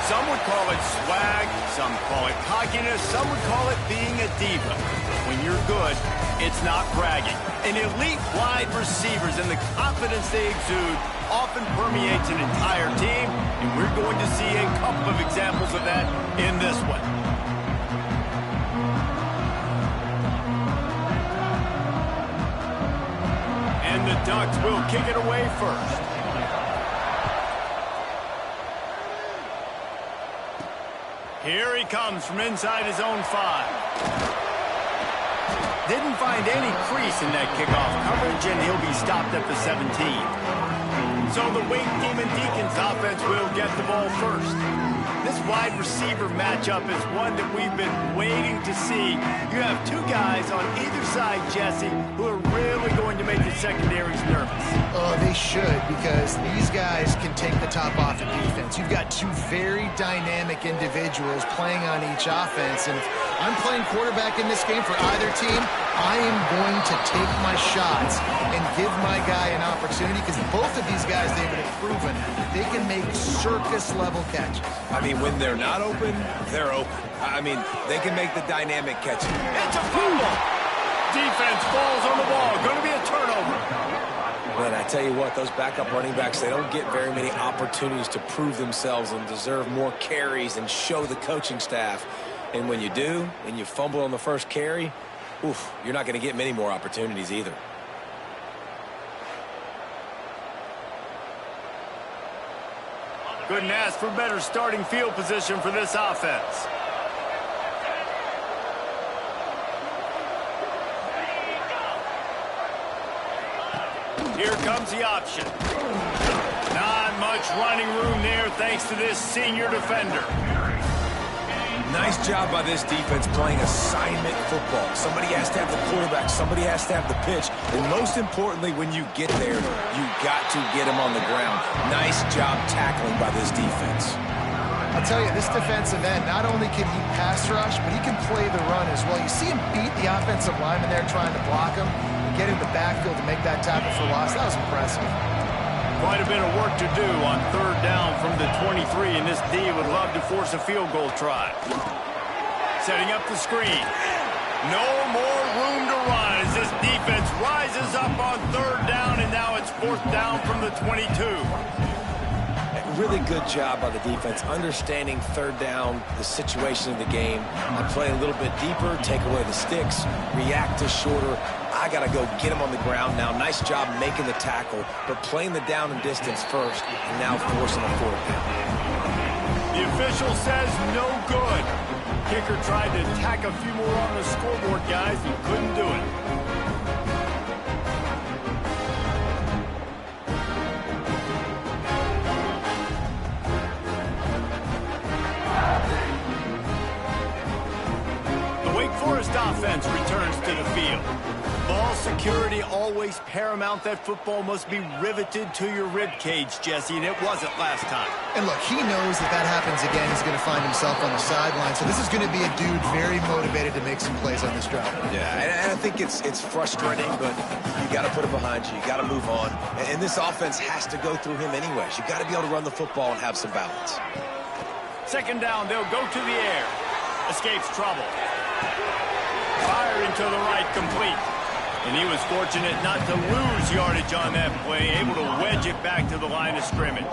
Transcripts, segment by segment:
Some would call it swag, some call it cockiness, some would call it being a diva. When you're good, it's not bragging. And elite wide receivers and the confidence they exude often permeates an entire team, and we're going to see a couple of examples of that in this one. And the Ducks will kick it away first. Here he comes from inside his own 5. Didn't find any crease in that kickoff coverage, and he'll be stopped at the 17. So the Wink Demon Deacons offense will get the ball first. This wide receiver matchup is one that we've been waiting to see. You have two guys on either side, Jesse, who are really going to make the secondaries nervous. Oh, they should, because these guys can take the top off of defense. You've got two very dynamic individuals playing on each offense, and if I'm playing quarterback in this game for either team, I am going to take my shots and give my guy an opportunity, because both of these guys, they've been proven they can make circus-level catches. I mean, when they're not open, they're open. I mean, they can make the dynamic catches. It's a fumble. Defense falls on the ball. Going to be a turnover. Man, I tell you what, those backup running backs, they don't get very many opportunities to prove themselves and deserve more carries and show the coaching staff. And when you do, and you fumble on the first carry, oof, you're not going to get many more opportunities either. Couldn't ask for better starting field position for this offense. Here comes the option. Not much running room there thanks to this senior defender. Nice job by this defense playing assignment football. Somebody has to have the quarterback, somebody has to have the pitch, and most importantly, when you get there, you got to get him on the ground. Nice job tackling by this defense. I'll tell you, this defensive end, not only can he pass rush, but he can play the run as well. You see him beat the offensive lineman there trying to block him and get in the backfield to make that tackle for loss. That was impressive. Quite a bit of work to do on third down from the 23, and this D would love to force a field goal try. Setting up the screen. No more room to run as this defense rises up on third down, and now it's fourth down from the 22. Really good job by the defense, understanding third down, the situation of the game. I play a little bit deeper, take away the sticks, react to shorter. I got to go get him on the ground now. Nice job making the tackle, but playing the down and distance first, and now forcing a fourth down. The official says no good. Kicker tried to tack a few more on the scoreboard, guys, and couldn't do it. Forest offense returns to the field. Ball security always paramount. That football must be riveted to your rib cage, Jesse, and it wasn't last time. And look, he knows that that happens again. He's going to find himself on the sideline. So this is going to be a dude very motivated to make some plays on this drive. Yeah, and I think it's frustrating, but you got to put it behind you. You got to move on. And this offense has to go through him anyways. You got to be able to run the football and have some balance. Second down, they'll go to the air. Escapes trouble. Firing to the right, complete. And he was fortunate not to lose yardage on that play, able to wedge it back to the line of scrimmage.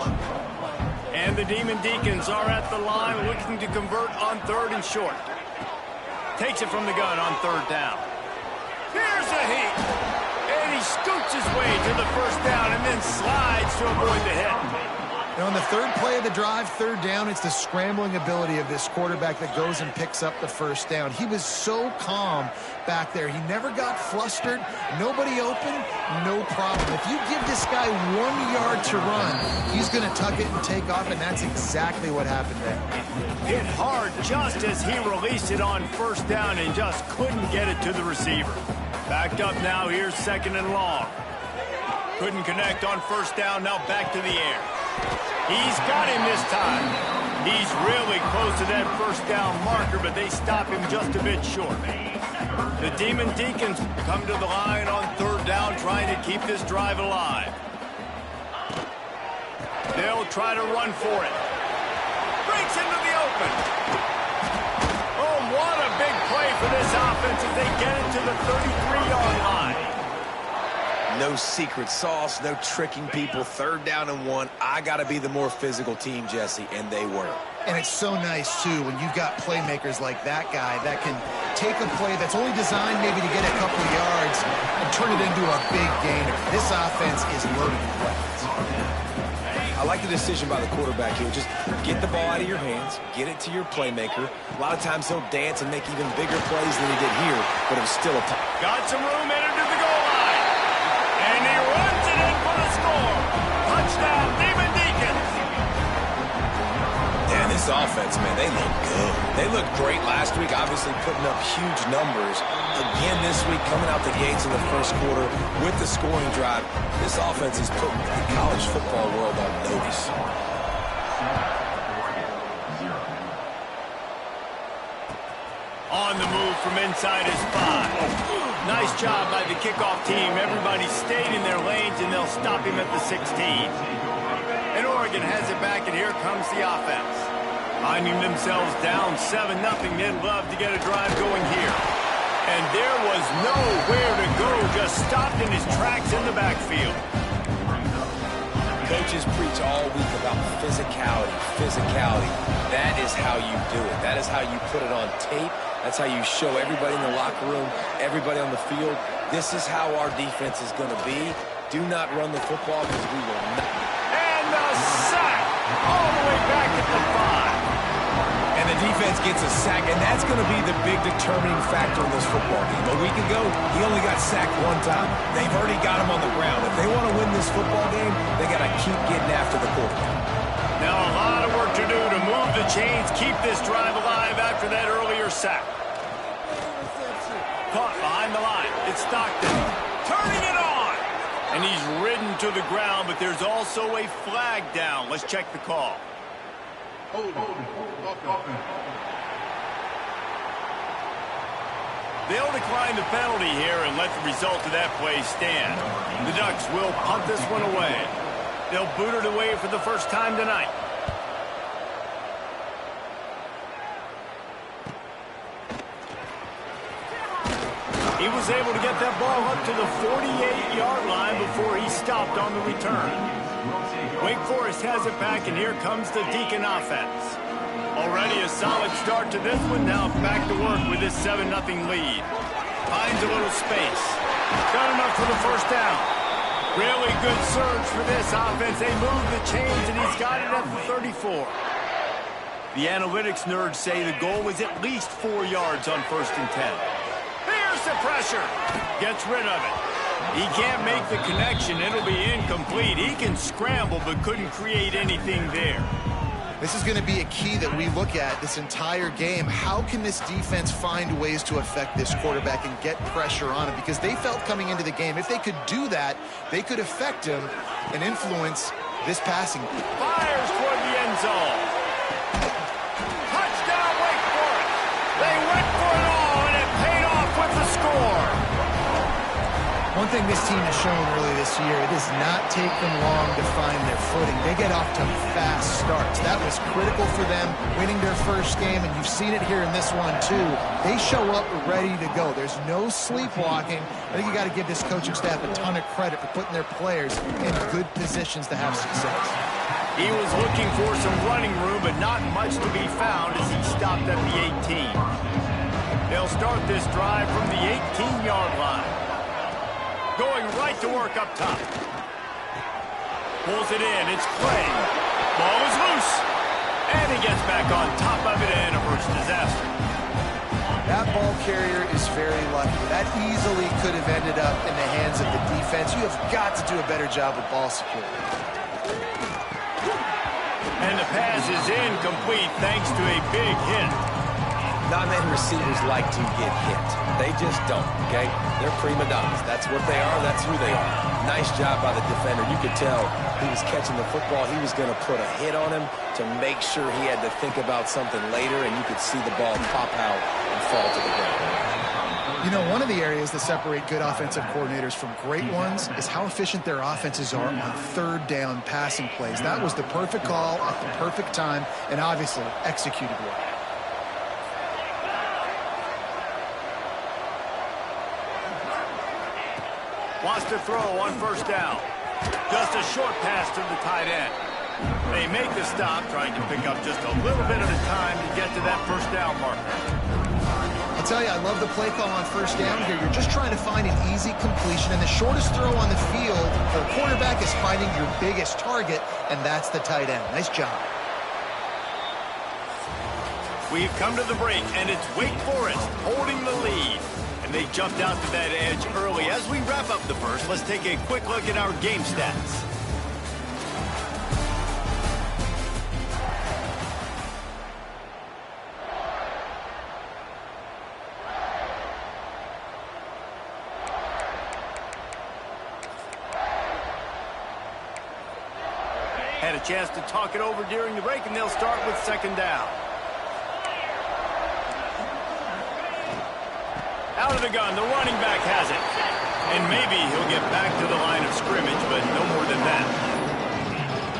And the Demon Deacons are at the line looking to convert on third and short. Takes it from the gun on third down. Here's a heat. And he scoots his way to the first down and then slides to avoid the hit. And on the third play of the drive, third down, it's the scrambling ability of this quarterback that goes and picks up the first down. He was so calm back there. He never got flustered. Nobody open, no problem. If you give this guy 1 yard to run, he's going to tuck it and take off, and that's exactly what happened there. Hit hard just as he released it on first down and just couldn't get it to the receiver. Backed up now, here's second and long. Couldn't connect on first down, now back to the air. He's got him this time. He's really close to that first down marker, but they stop him just a bit short. The Demon Deacons come to the line on third down, trying to keep this drive alive. They'll try to run for it. Breaks into the open. Oh, what a big play for this offense as they get it to the 33-yard line. No secret sauce, no tricking people. 3rd down and 1. I got to be the more physical team, Jesse, and they were. And it's so nice, too, when you've got playmakers like that guy that can take a play that's only designed maybe to get a couple yards and turn it into a big gainer. This offense is loaded with weapons. I like the decision by the quarterback here. Just get the ball out of your hands, get it to your playmaker. A lot of times he'll dance and make even bigger plays than he did here, but it was still a touchdown. Got some room headed to the goal line. And he runs it in for the score. Touchdown, Demon Deacons. And this offense, man, they look good. They looked great last week, obviously putting up huge numbers. Again this week, coming out the gates in the first quarter with the scoring drive. This offense is putting the college football world on notice. On the move from inside his 5. Nice job by the kickoff team. Everybody stayed in their lanes, and they'll stop him at the 16. And Oregon has it back, and here comes the offense. Finding themselves down 7-0, they'd love to get a drive going here. And there was nowhere to go, just stopped in his tracks in the backfield. Coaches preach all week about physicality, physicality. That is how you do it. That is how you put it on tape. That's how you show everybody in the locker room, everybody on the field. This is how our defense is going to be. Do not run the football because we will not. And the sack all the way back at the 5. And the defense gets a sack, and that's going to be the big determining factor in this football game. A week ago, he only got sacked 1 time. They've already got him on the ground. If they want to win this football game, they got to keep getting after the quarterback. Now a lot of work to do to move the chains, keep this drive alive after that earlier sack. Caught behind the line. It's Stockton. Turning it on. And he's ridden to the ground, but there's also a flag down. Let's check the call. They'll decline the penalty here and let the result of that play stand. The Ducks will punt this one away. They'll boot it away for the first time tonight. He was able to get that ball up to the 48-yard line before he stopped on the return. Wake Forest has it back, and here comes the Deacon offense. Already a solid start to this one. Now back to work with this 7-0 lead. Finds a little space. Got enough for the first down. Really good surge for this offense. They move the chains, and he's got it at the 34. The analytics nerds say the goal was at least 4 yards on 1st and 10. Here's the pressure. Gets rid of it. He can't make the connection. It'll be incomplete. He can scramble, but couldn't create anything there. This is going to be a key that we look at this entire game. How can this defense find ways to affect this quarterback and get pressure on him? Because they felt coming into the game, if they could do that, they could affect him and influence this passing. Fires toward the end zone. Touchdown, Wake Forest. They went for it all, and it paid off with the score. One thing this team has shown early this year, it does not take them long to find their footing. They get off to fast starts. That was critical for them winning their first game, and you've seen it here in this one too. They show up ready to go. There's no sleepwalking. I think you got to give this coaching staff a ton of credit for putting their players in good positions to have success. He was looking for some running room, but not much to be found as he stopped at the 18. They'll start this drive from the 18-yard line. Going right to work up top. Pulls it in. It's Clay. Ball is loose. And he gets back on top of it, and a first disaster. That ball carrier is very lucky. That easily could have ended up in the hands of the defense. You have got to do a better job with ball security. And the pass is incomplete thanks to a big hit. Not many receivers like to get hit. They just don't, okay? They're prima donnas. That's what they are. That's who they are. Nice job by the defender. You could tell he was catching the football. He was going to put a hit on him to make sure he had to think about something later, and you could see the ball pop out and fall to the ground. You know, one of the areas that separate good offensive coordinators from great ones is how efficient their offenses are on third down passing plays. That was the perfect call at the perfect time and obviously executed well. Wants to throw on first down. Just a short pass to the tight end. They make the stop, trying to pick up just a little bit at a time to get to that first down marker. I'll tell you, I love the play call on first down here. You're just trying to find an easy completion, and the shortest throw on the field for a quarterback is finding your biggest target, and that's the tight end. Nice job. We've come to the break, and it's Wake Forest holding the lead. And they jumped out to that edge early. As we wrap up the first, let's take a quick look at our game stats. Had a chance to talk it over during the break, and they'll start with second down. Out of the gun, the running back has it. And maybe he'll get back to the line of scrimmage, but no more than that.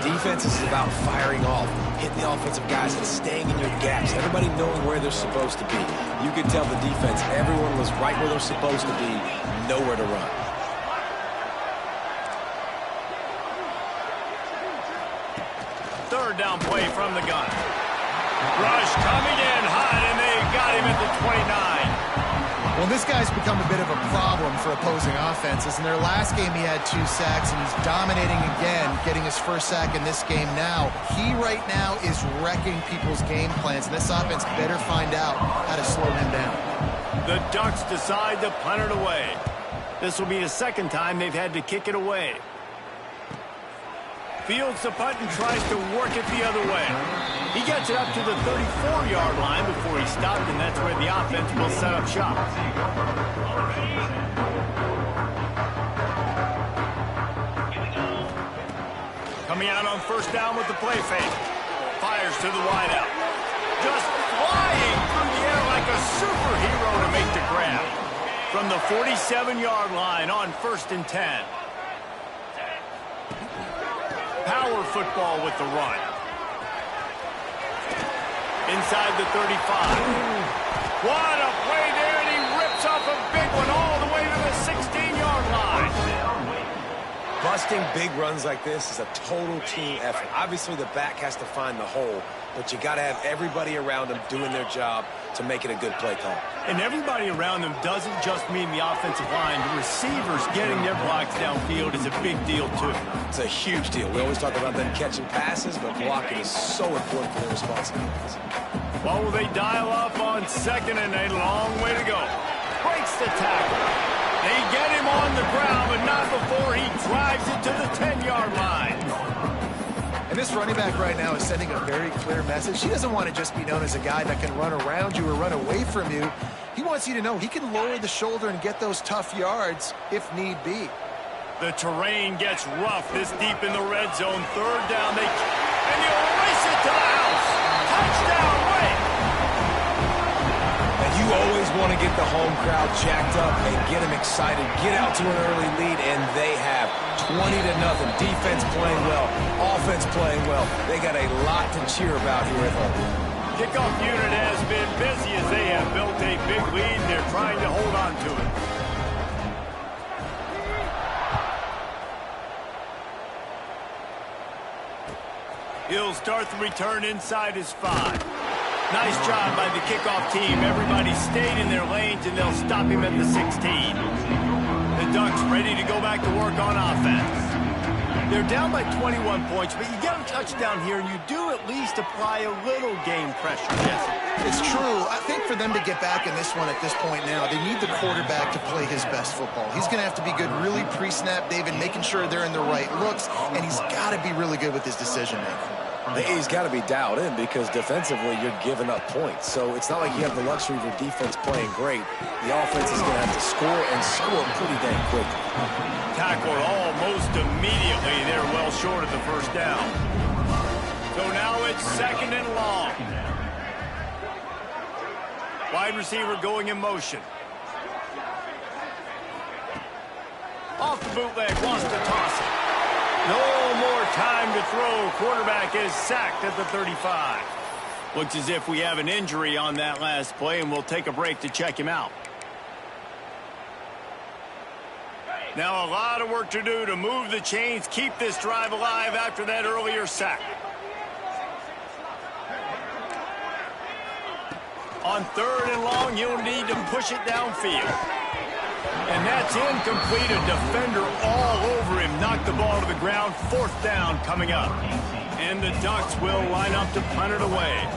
Defense is about firing off, hitting the offensive guys and staying in your gaps. Everybody knowing where they're supposed to be. You could tell the defense, everyone was right where they're supposed to be, nowhere to run. Third down play from the gun. Rush coming in hot, and they got him at the 29. Well, this guy's become a bit of a problem for opposing offenses. In their last game, he had 2 sacks, and he's dominating again, getting his first sack in this game now. He right now is wrecking people's game plans, and this offense better find out how to slow him down. The Ducks decide to punt it away. This will be the second time they've had to kick it away. Fields the punt and tries to work it the other way. He gets it up to the 34-yard line before he stopped, and that's where the offense will set up shop. Coming out on first down with the play fake. Fires to the wideout. Just flying through the air like a superhero to make the grab. From the 47-yard line on 1st and 10. Power football with the run. Inside the 35. What a play there, and he rips off a big one all the way to the 16-yard line. Busting big runs like this is a total team effort. Obviously, the back has to find the hole, but you got to have everybody around them doing their job to make it a good play call. And everybody around them doesn't just mean the offensive line. The receivers getting their blocks downfield is a big deal, too. It's a huge deal. We always talk about them catching passes, but blocking is so important for their responsibilities. Well, they dial up on second, and a long way to go. Breaks the tackle. They get him on the ground, but not before he drives it to the 10-yard line. And this running back right now is sending a very clear message. He doesn't want to just be known as a guy that can run around you or run away from you. He wants you to know he can lower the shoulder and get those tough yards if need be. The terrain gets rough this deep in the red zone. Third down, and they'll race it to the house. Touchdown, Wake! And you always want to get the home crowd jacked up and get them excited. Get out to an early lead, and they have 20-0. Defense playing well, offense playing well. They got a lot to cheer about here at home. Kickoff unit has been busy as they have built a big lead. They're trying to hold on to it. He'll start the return inside his 5. Nice job by the kickoff team. Everybody stayed in their lanes, and they'll stop him at the 16. The Ducks ready to go back to work on offense. They're down by 21 points, but you get a touchdown here, and you do at least apply a little game pressure, Jesse. It's true. I think for them to get back in this one at this point now, they need the quarterback to play his best football. He's going to have to be good really pre-snap, David, making sure they're in the right looks, and he's got to be really good with his decision-making. He's got to be dialed in because defensively you're giving up points. So it's not like you have the luxury of your defense playing great. The offense is going to have to score and score pretty dang quickly. Tackled almost immediately. They're well short of the first down. So now it's second and long. Wide receiver going in motion. Off the bootleg, wants to toss it. No more time to throw. Quarterback is sacked at the 35. Looks as if we have an injury on that last play, and we'll take a break to check him out. Now a lot of work to do to move the chains, keep this drive alive after that earlier sack. On 3rd and long, you'll need to push it downfield. And that's incomplete. A defender all over him. Knocked the ball to the ground. 4th down coming up. And the Ducks will line up to punt it away.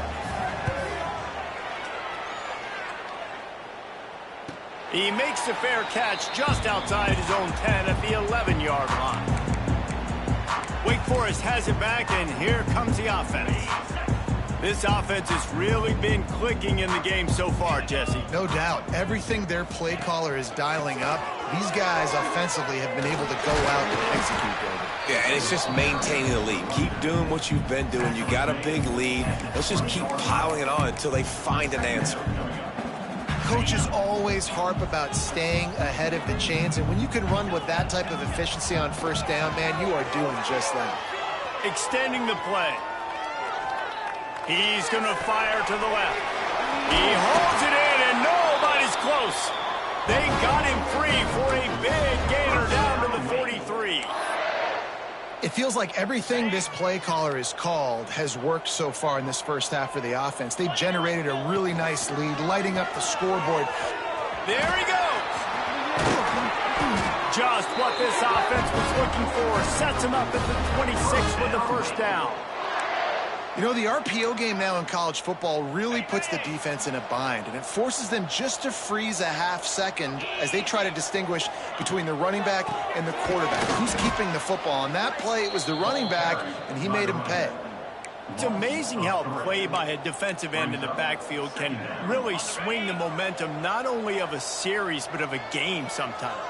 He makes the fair catch just outside his own 10 at the 11-yard line. Wake Forest has it back, and here comes the offense. This offense has really been clicking in the game so far, Jesse. No doubt. Everything their play caller is dialing up, these guys offensively have been able to go out and execute, David. Yeah, and it's just maintaining the lead. Keep doing what you've been doing. You got a big lead. Let's just keep piling it on until they find an answer. Coaches always harp about staying ahead of the chains, and when you can run with that type of efficiency on 1st down, man, you are doing just that. Extending the play. He's going to fire to the left. He holds it in, and nobody's close. They got him free for a big gainer down to the 43. It feels like everything this play caller has called has worked so far in this first half for the offense. They've generated a really nice lead, lighting up the scoreboard. There he goes. Just what this offense was looking for. Sets him up at the 26 with the 1st down. You know, the RPO game now in college football really puts the defense in a bind, and it forces them just to freeze a half-second as they try to distinguish between the running back and the quarterback. Who's keeping the football? On that play, it was the running back, and he made him pay. It's amazing how play by a defensive end in the backfield can really swing the momentum not only of a series but of a game sometimes.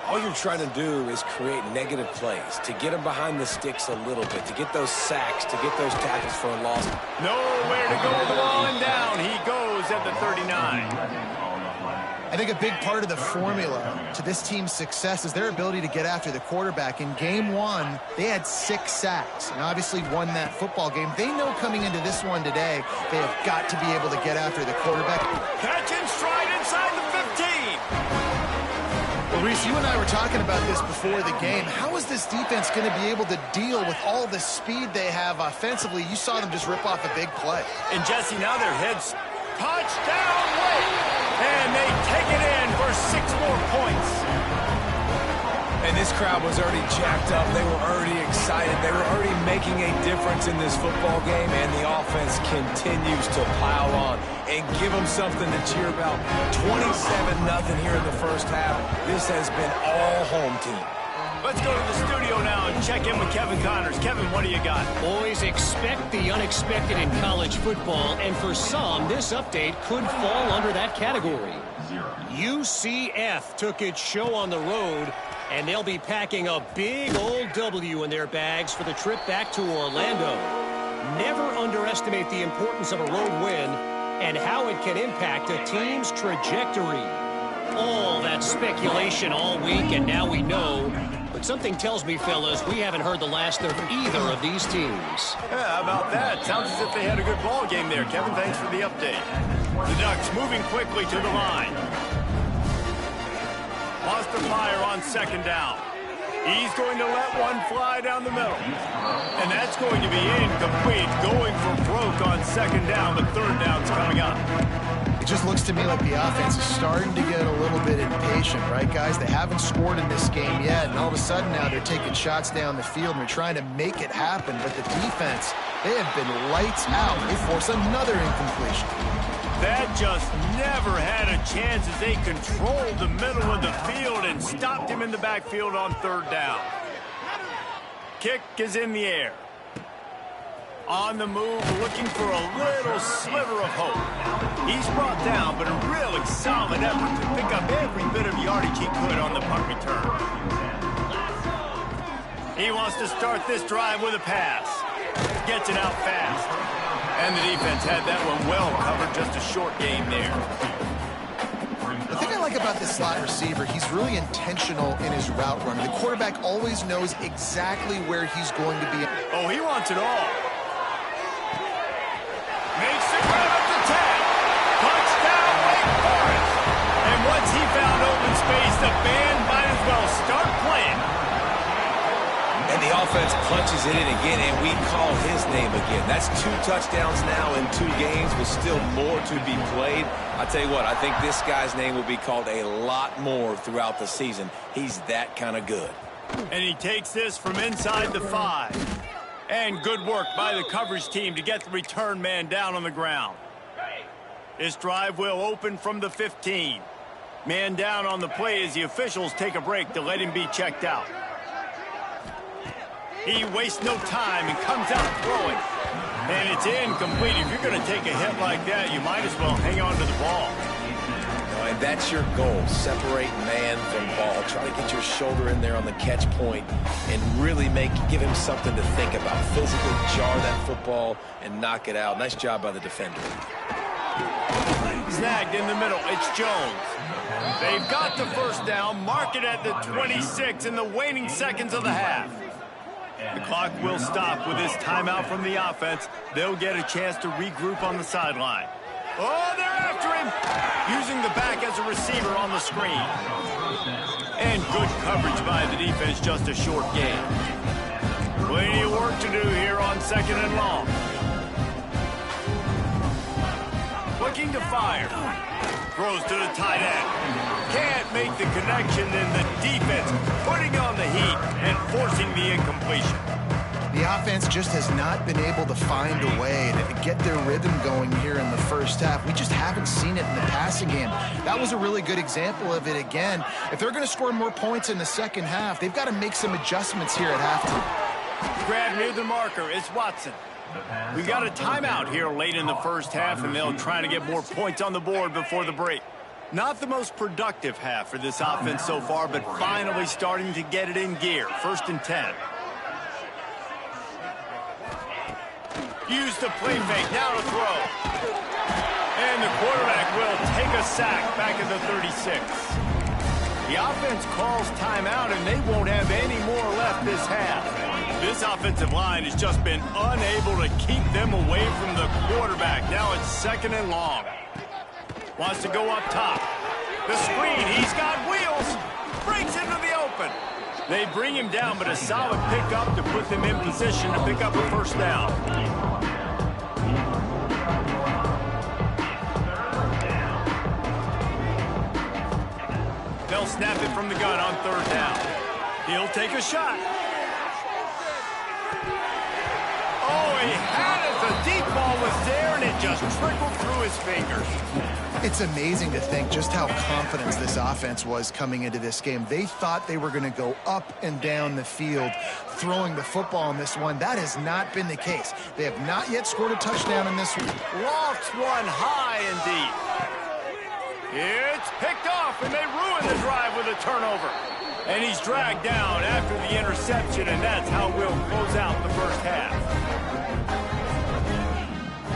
All you're trying to do is create negative plays, to get them behind the sticks a little bit, to get those sacks, to get those tackles for a loss. Nowhere to go with the ball and down. He goes at the 39. I think a big part of the formula to this team's success is their ability to get after the quarterback. In game 1, they had 6 sacks and obviously won that football game. They know coming into this one today, they have got to be able to get after the quarterback. Catch and stride inside the 15. Well, Reese, you and I were talking about this before the game. How is this defense going to be able to deal with all the speed they have offensively? You saw them just rip off a big play. And Jesse, now their heads touchdown late. And they take it in for 6 more points. And this crowd was already jacked up. They were already excited. They were already making a difference in this football game, and the offense continues to pile on and give them something to cheer about. 27-0 here in the first half. This has been all home team. Let's go to the studio now and check in with Kevin Connors. Kevin, what do you got? Boys, expect the unexpected in college football, and for some, this update could fall under that category. UCF took its show on the road, and they'll be packing a big old W in their bags for the trip back to Orlando. Never underestimate the importance of a road win and how it can impact a team's trajectory. All that speculation all week, and now we know. But something tells me, fellas, we haven't heard the last of either of these teams. Yeah, how about that? Sounds as if they had a good ball game there. Kevin, thanks for the update. The Ducks moving quickly to the line. Lost the fire on 2nd down. He's going to let one fly down the middle. And that's going to be incomplete. Going for broke on 2nd down. The 3rd down's coming up. It just looks to me like the offense is starting to get a little bit impatient, right, guys? They haven't scored in this game yet, and all of a sudden now they're taking shots down the field and they're trying to make it happen. But the defense, they have been lights out. They force another incompletion. That just never had a chance as they controlled the middle of the field and stopped him in the backfield on 3rd down. Kick is in the air. On the move, looking for a little sliver of hope. He's brought down, but a really solid effort to pick up every bit of yardage he could on the punt return. He wants to start this drive with a pass. Gets it out fast. And the defense had that one well covered, just a short game there. The thing I like about this slot receiver, he's really intentional in his route running. The quarterback always knows exactly where he's going to be. Oh, he wants it all. Makes it right up the 10. Touchdown, Wake Forest. And once he found open space, the band might as well start playing. And the offense punches it in again, and we call his name again. That's 2 touchdowns now in 2 games with still more to be played. I tell you what, I think this guy's name will be called a lot more throughout the season. He's that kind of good. And he takes this from inside the 5. And good work by the coverage team to get the return man down on the ground. This drive will open from the 15. Man down on the play as the officials take a break to let him be checked out. He wastes no time and comes out throwing. And it's incomplete. If you're going to take a hit like that, you might as well hang on to the ball. And that's your goal. Separate man from ball. Try to get your shoulder in there on the catch point and really give him something to think about. Physically jar that football and knock it out. Nice job by the defender. Snagged in the middle. It's Jones. They've got the first down. Mark it at the 26 in the waning seconds of the half. The clock will stop with this timeout from the offense. They'll get a chance to regroup on the sideline. Oh, they're after him. Using the back as a receiver on the screen. And good coverage by the defense, just a short gain. Plenty of work to do here on 2nd and long. Looking to fire. Throws to the tight end. Can't make the connection, and the defense putting on the heat and forcing the incompletion. The offense just has not been able to find a way to get their rhythm going here in the first half. We just haven't seen it in the passing game. That was a really good example of it again. If they're going to score more points in the second half, they've got to make some adjustments here at halftime. Grab near the marker. It's Watson. We've got a timeout here late in the first half, and they'll try to get more points on the board before the break. Not the most productive half for this offense so far, but finally starting to get it in gear. 1st and 10. Use the play fake, now to throw. And the quarterback will take a sack back at the 36. The offense calls timeout, and they won't have any more left this half. This offensive line has just been unable to keep them away from the quarterback. Now it's 2nd and long. Wants to go up top. The screen, he's got wheels. Breaks into the open. They bring him down, but a solid pickup to put them in position to pick up a first down. They'll snap it from the gun on 3rd down. He'll take a shot. Oh, he had it. The deep ball was there, and it just trickled through his fingers. It's amazing to think just how confident this offense was coming into this game. They thought they were going to go up and down the field throwing the football in this one. That has not been the case. They have not yet scored a touchdown in this one. Lofts one high and deep. It's picked off, and they ruin the drive with a turnover. And he's dragged down after the interception, and that's how we'll close out the first half.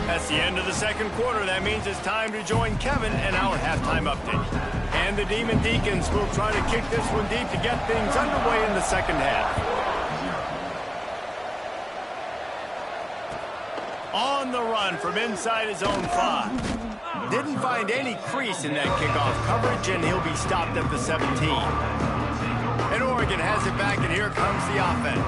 That's the end of the 2nd quarter. That means it's time to join Kevin and our halftime update. And the Demon Deacons will try to kick this one deep to get things underway in the 2nd half. On the run from inside his own 5. Didn't find any crease in that kickoff coverage, and he'll be stopped at the 17. And Oregon has it back, and here comes the offense.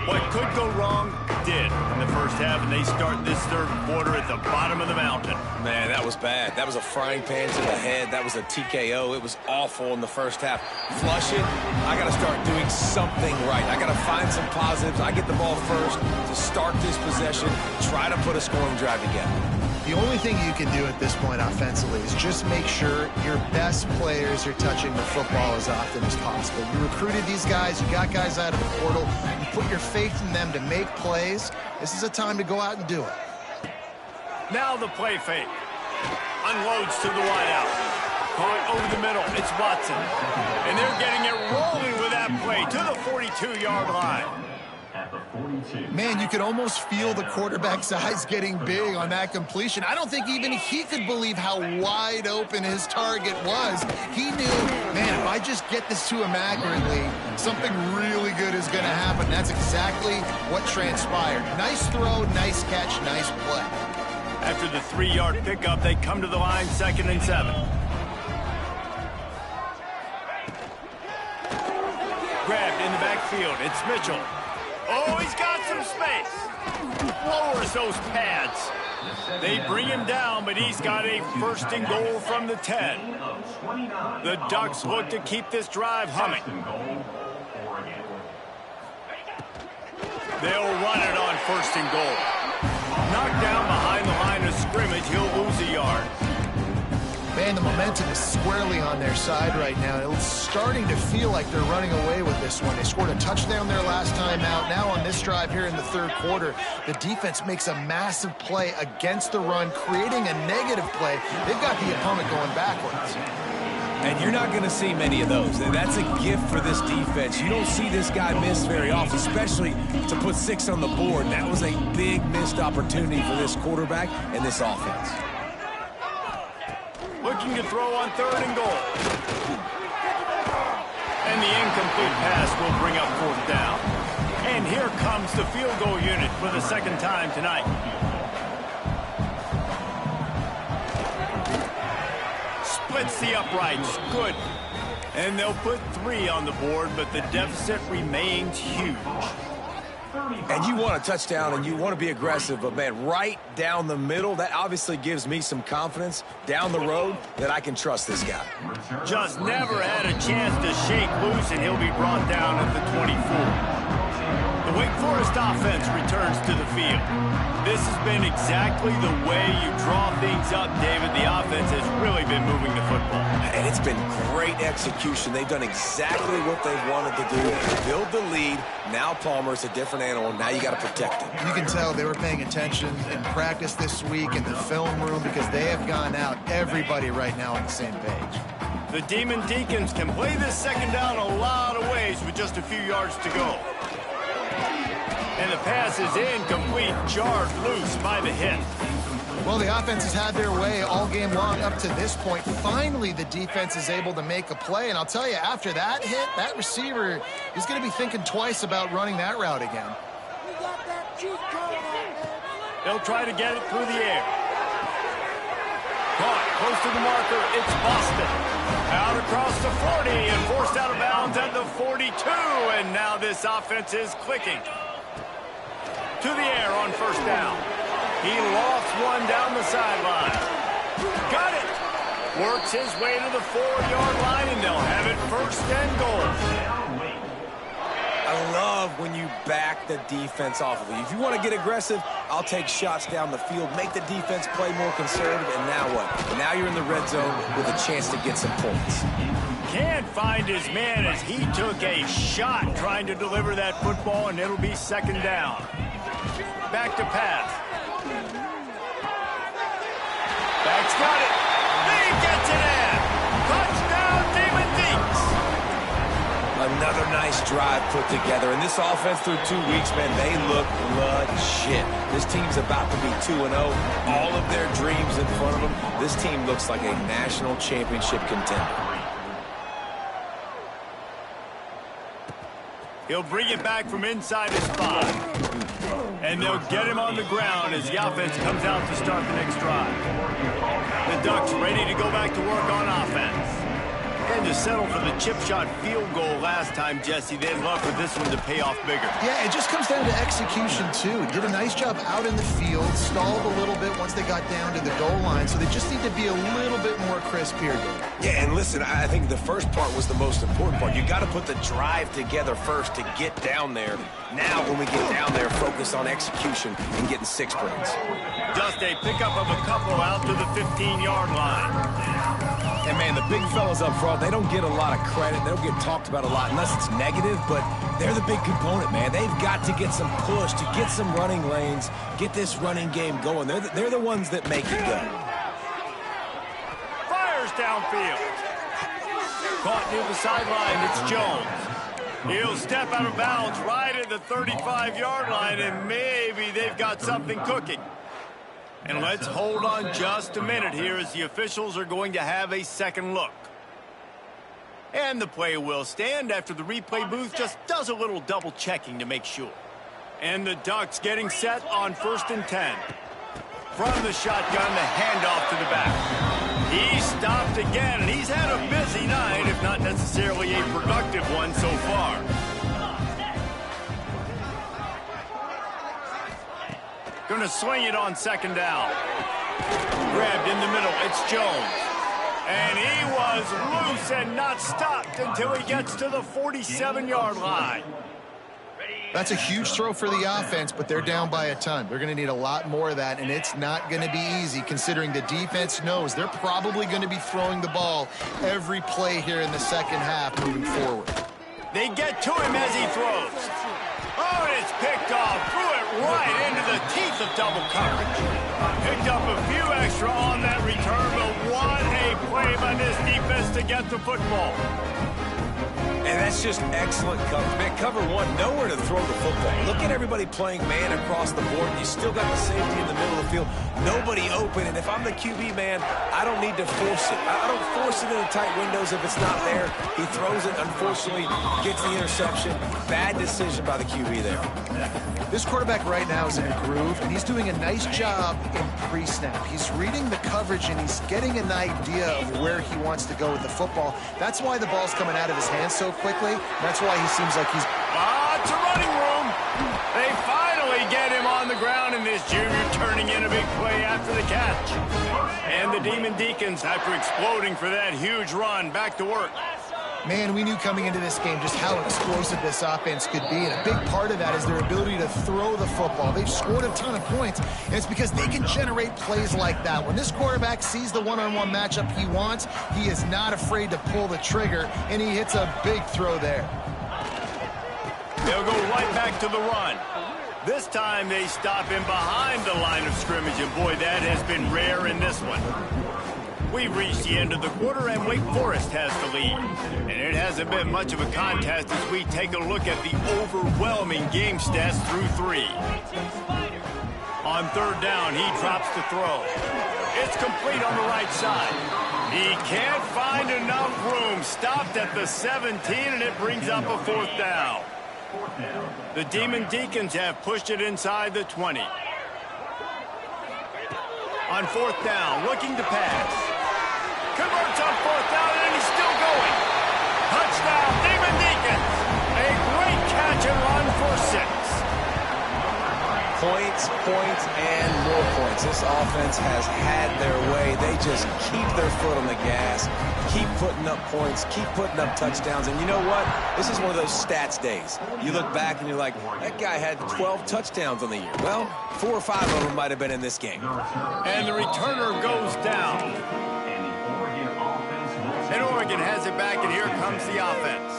What could go wrong did in the first half, and they start this 3rd quarter at the bottom of the mountain. Man, that was bad. That was a frying pan to the head. That was a TKO. It was awful in the first half. Flush it. I got to start doing something right. I got to find some positives. I get the ball first to start this possession, try to put a scoring drive together. The only thing you can do at this point offensively is just make sure your best players are touching the football as often as possible. You recruited these guys. You got guys out of the portal. You put your faith in them to make plays. This is a time to go out and do it. Now the play fake. Unloads to the wideout. Caught over the middle. It's Watson. And they're getting it rolling with that play to the 42-yard line. Man, you could almost feel the quarterback's eyes getting big on that completion. I don't think even he could believe how wide open his target was. He knew, man, if I just get this to him accurately, something really good is going to happen. That's exactly what transpired. Nice throw, nice catch, nice play. After the 3-yard pickup, they come to the line 2nd and 7. Grabbed in the backfield. It's Mitchell. Oh, he's got some space. Lowers those pads. They bring him down, but he's got a 1st and goal from the 10. The Ducks look to keep this drive humming. They'll run it on 1st and goal. Knocked down behind the line of scrimmage, he'll lose a yard. Man, the momentum is squarely on their side right now. It's starting to feel like they're running away with this one. They scored a touchdown their last time out. Now on this drive here in the 3rd quarter, the defense makes a massive play against the run, creating a negative play. They've got the opponent going backwards. And you're not going to see many of those. That's a gift for this defense. You don't see this guy miss very often, especially to put 6 on the board. That was a big missed opportunity for this quarterback and this offense. Looking to throw on 3rd and goal. And the incomplete pass will bring up 4th down. And here comes the field goal unit for the 2nd time tonight. Splits the uprights. Good. And they'll put 3 on the board, but the deficit remains huge. And you want a touchdown and you want to be aggressive, but man, right down the middle, that obviously gives me some confidence down the road that I can trust this guy. Just never had a chance to shake loose, and he'll be brought down at the 24. The Wake Forest offense returns to the field. This has been exactly the way you draw things up, David. The offense has really been moving the football. And it's been great execution. They've done exactly what they've wanted to do. Build the lead. Now Palmer's a different animal. Now you got to protect him. You can tell they were paying attention in practice this week in the film room because they have gone out, everybody right now on the same page. The Demon Deacons can play this 2nd down a lot of ways with just a few yards to go. And the pass is incomplete, jarred loose by the hit. Well, the offense has had their way all game long up to this point. Finally, the defense is able to make a play. And I'll tell you, after that hit, that receiver is going to be thinking twice about running that route again. They'll try to get it through the air. Caught close to the marker. It's Boston. Out across the 40 and forced out of bounds at the 42. And now this offense is clicking. To the air on 1st down. He lofts one down the sideline. Got it. Works his way to the 4-yard line, and they'll have it 1st and goal. I love when you back the defense off of you. If you want to get aggressive, I'll take shots down the field, make the defense play more conservative, and now what? Now you're in the red zone with a chance to get some points. Can't find his man as he took a shot trying to deliver that football, and it'll be 2nd down. Back to pass. Back's got it. He gets it in. Touchdown, Demon Deeks. Another nice drive put together. And this offense through 2 weeks, man, they look legit. This team's about to be 2-0. All of their dreams in front of them. This team looks like a national championship contender. He'll bring it back from inside his 5. And they'll get him on the ground as the offense comes out to start the next drive. The Ducks ready to go back to work on offense. And to settle for the chip shot field goal last time, Jesse, they'd love for this one to pay off bigger. Yeah, it just comes down to execution, too. Did a nice job out in the field, stalled a little bit once they got down to the goal line, so they just need to be a little bit more crisp here, Dave. Yeah, and listen, I think the first part was the most important part. You got to put the drive together first to get down there. Now, when we get down there, focus on execution and getting 6 points. Just a pickup of a couple out to the 15-yard line. And, man, the big fellas up front, they don't get a lot of credit. They don't get talked about a lot unless it's negative, but they're the big component, man. They've got to get some push, to get some running lanes, get this running game going. They're the ones that make it go. Fires downfield. Caught near the sideline. It's Jones. He'll step out of bounds right at the 35-yard line, and maybe they've got something cooking. And let's hold on just a minute here as the officials are going to have a second look. And the play will stand after the replay booth just does a little double checking to make sure. And the Ducks getting set on 1st and 10. From the shotgun, the handoff to the back. He stopped again, and he's had a busy night, if not necessarily a productive one so far. Going to swing it on 2nd down. Grabbed in the middle. It's Jones. And he was loose and not stopped until he gets to the 47-yard line. That's a huge throw for the offense, but they're down by a ton. They're going to need a lot more of that, and it's not going to be easy considering the defense knows they're probably going to be throwing the ball every play here in the second half moving forward. They get to him as he throws. Oh, and it's picked off. Threw it right into the teeth of double coverage. Picked up a few extra on that return, but what a play by this defense to get the football. And that's just excellent coverage. Man, cover one, nowhere to throw the football. Look at everybody playing man across the board. You still got the safety in the middle of the field. Nobody open. And if I'm the QB, man, I don't need to force it. I don't force it into tight windows if it's not there. He throws it, unfortunately, gets the interception. Bad decision by the QB there. This quarterback right now is in a groove, and he's doing a nice job in pre-snap. He's reading the coverage, and he's getting an idea of where he wants to go with the football. That's why the ball's coming out of his hands so quickly. That's why he seems like he's... It's a running room. They finally get him on the ground, and this junior turning in a big play after the catch. And the Demon Deacons, after exploding for that huge run, back to work. Man, we knew coming into this game just how explosive this offense could be, and a big part of that is their ability to throw the football. They've scored a ton of points, and it's because they can generate plays like that. When this quarterback sees the one-on-one matchup he wants, he is not afraid to pull the trigger, and he hits a big throw there. They'll go right back to the run. This time they stop him behind the line of scrimmage, and boy, that has been rare in this one. We've reached the end of the quarter, and Wake Forest has the lead. And it hasn't been much of a contest as we take a look at the overwhelming game stats through 3. On 3rd down, he drops the throw. It's complete on the right side. He can't find enough room. Stopped at the 17, and it brings up a 4th down. The Demon Deacons have pushed it inside the 20. On 4th down, looking to pass. Converts on 4th down, and he's still going. Touchdown, Demon Deacons. A great catch and run for 6. Points, points, and more points. This offense has had their way. They just keep their foot on the gas, keep putting up points, keep putting up touchdowns. And you know what? This is one of those stats days. You look back and you're like, that guy had 12 touchdowns on the year. Well, 4 or 5 of them might have been in this game. And the returner goes down. And Oregon has it back, and here comes the offense.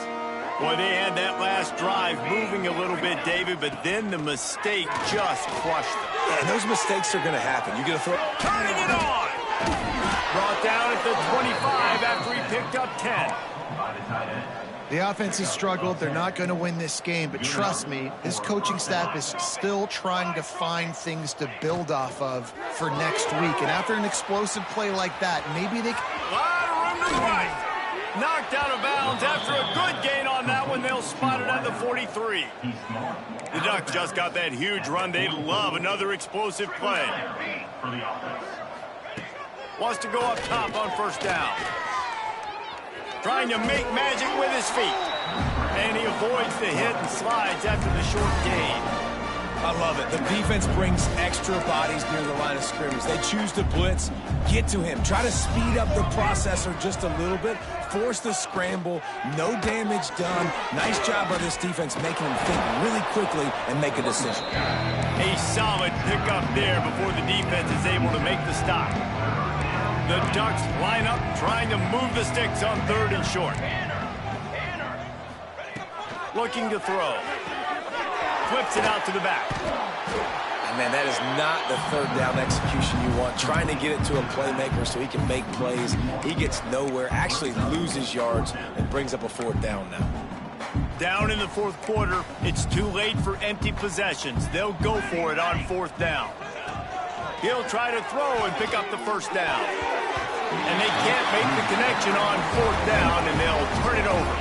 Boy, they had that last drive moving a little bit, David, but then the mistake just crushed them. Yeah, and those mistakes are going to happen. You get a throw. Turning it on. Brought down at the 25 after he picked up 10. The offense has struggled. They're not going to win this game, but trust me, this coaching staff is still trying to find things to build off of for next week. And after an explosive play like that, maybe they can... A lot of room to the right. Knocked out of bounds after a good gain on that one. They'll spot it at the 43. The Ducks just got that huge run. They love another explosive play. Wants to go up top on 1st down. Trying to make magic with his feet. And he avoids the hit and slides after the short gain. I love it. The defense brings extra bodies near the line of scrimmage. They choose to blitz, get to him, try to speed up the processor just a little bit, force the scramble, no damage done. Nice job by this defense making him think really quickly and make a decision. A solid pickup there before the defense is able to make the stop. The Ducks line up trying to move the sticks on 3rd and short. Looking to throw. Flips it out to the back. And man, that is not the 3rd down execution you want. Trying to get it to a playmaker so he can make plays. He gets nowhere, actually loses yards, and brings up a 4th down now. Down in the fourth quarter, it's too late for empty possessions. They'll go for it on fourth down. He'll try to throw and pick up the first down. And they can't make the connection on fourth down, and they'll turn it over.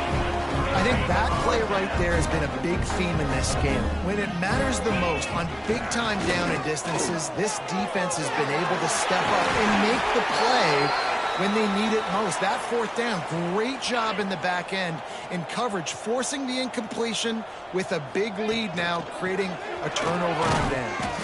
I think that play right there has been a big theme in this game. When it matters the most, on big-time down and distances, this defense has been able to step up and make the play when they need it most. That fourth down, great job in the back end in coverage, forcing the incompletion with a big lead now, creating a turnover on downs.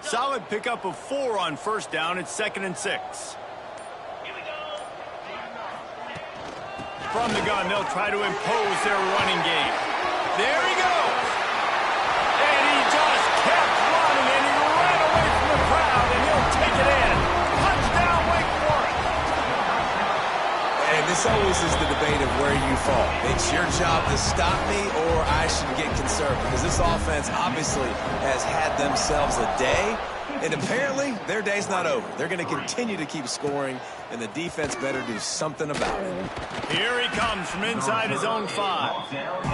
Solid pickup of 4 on first down. It's 2nd and 6. From the gun, they'll try to impose their running game. There he goes. And he just kept running, and he ran away from the crowd, and he'll take it in. Touchdown, Wake Forest. And this always is the debate of where you fall. It's your job to stop me, or I should get conservative, because this offense obviously has had themselves a day, and apparently their day's not over. They're going to continue to keep scoring, and the defense better do something about it. Here he comes from inside his own 5.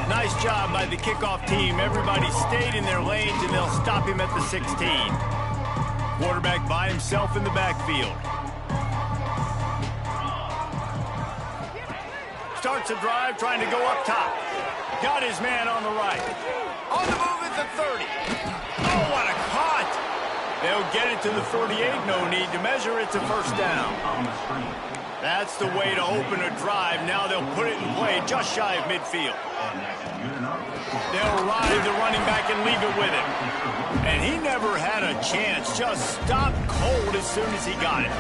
Nice job by the kickoff team. Everybody stayed in their lanes, and they'll stop him at the 16. Quarterback by himself in the backfield. Starts a drive trying to go up top. Got his man on the right. On the move at the 30. Oh, what a cut! They'll get it to the 48. No need to measure. It's a first down. That's the way to open a drive. Now they'll put it in play just shy of midfield. They'll ride the running back and leave it with him. And he never had a chance. Just stopped cold as soon as he got it.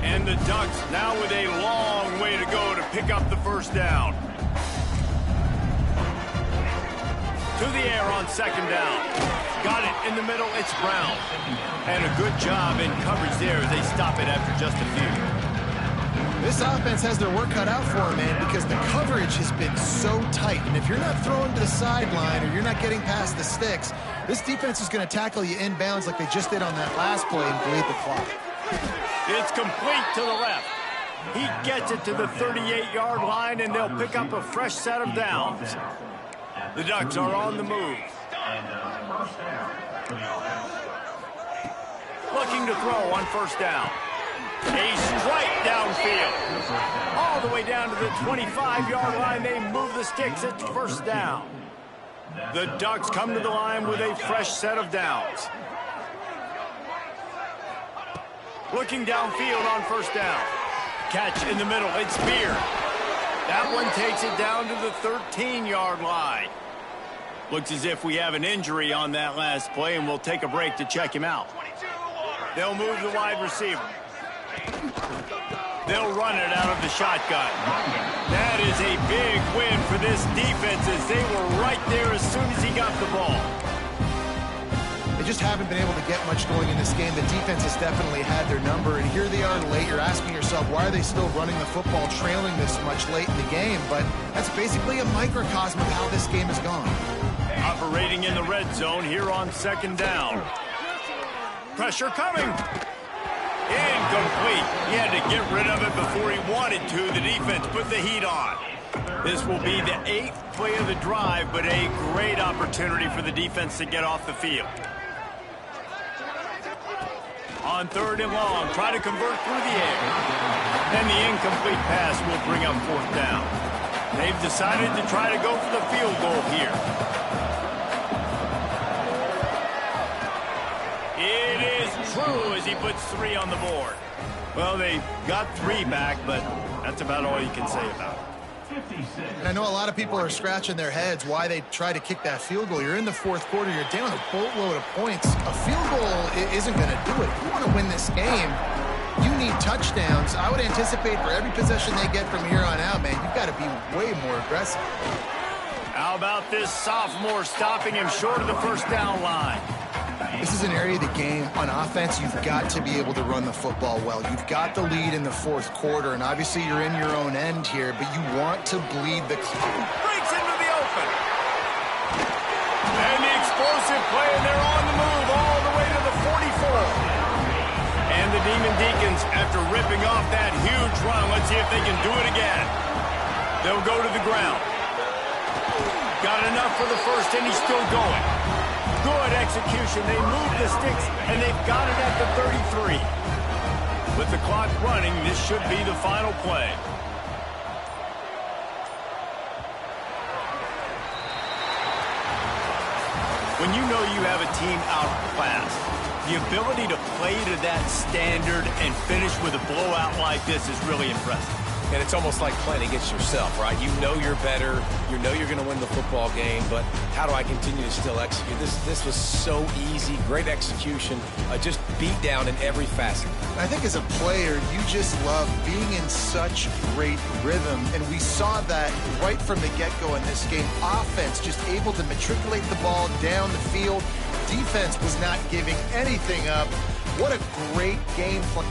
And the Ducks now with a long way to go to pick up the first down. To the air on 2nd down. Got it in the middle. It's Brown. And a good job in coverage there as they stop it after just a few. This offense has their work cut out for them, man, because the coverage has been so tight. And if you're not throwing to the sideline or you're not getting past the sticks, this defense is going to tackle you inbounds like they just did on that last play and bleed the clock. It's complete to the left. He gets it to the 38-yard line, and they'll pick up a fresh set of downs. The Ducks are on the move. Looking to throw on first down. A strike downfield. All the way down to the 25-yard line. They move the sticks. It's first down. The Ducks come to the line with a fresh set of downs. Looking downfield on first down. Catch in the middle. It's Beard. That one takes it down to the 13-yard line. Looks as if we have an injury on that last play, and we'll take a break to check him out. They'll move the wide receiver. They'll run it out of the shotgun. That is a big win for this defense as they were right there as soon as he got the ball. They just haven't been able to get much going in this game. The defense has definitely had their number, and here they are late. You're asking yourself, why are they still running the football, trailing this much late in the game? But that's basically a microcosm of how this game has gone. Operating in the red zone here on 2nd down. Pressure coming. Incomplete. He had to get rid of it before he wanted to. The defense put the heat on. This will be the 8th play of the drive, but a great opportunity for the defense to get off the field. On 3rd and long, try to convert through the air. And the incomplete pass will bring up 4th down. They've decided to try to go for the field goal here. It is true as he puts 3 on the board. Well, they got 3 back, but that's about all you can say about it. And I know a lot of people are scratching their heads why they try to kick that field goal. You're in the 4th quarter. You're down a boatload of points. A field goal isn't going to do it. If you want to win this game, you need touchdowns. I would anticipate for every possession they get from here on out, man, you've got to be way more aggressive. How about this sophomore stopping him short of the first down line? This is an area of the game on offense you've got to be able to run the football well. You've got the lead in the fourth quarter, and obviously you're in your own end here, but you want to bleed the clock. Breaks into the open. And the explosive play, and they're on the move all the way to the 44. And the Demon Deacons, after ripping off that huge run, let's see if they can do it again. They'll go to the ground. Got enough for the first, and he's still going. Good execution. They move the sticks, and they've got it at the 33. With the clock running, this should be the final play. When you know you have a team outclassed, the ability to play to that standard and finish with a blowout like this is really impressive. And it's almost like playing against yourself, right? You know you're better. You know you're going to win the football game, but how do I continue to still execute? This was so easy. Great execution. Just beat down in every facet. I think as a player, you just love being in such great rhythm, and we saw that right from the get-go in this game. Offense just able to matriculate the ball down the field. Defense was not giving anything up. What a great game plan.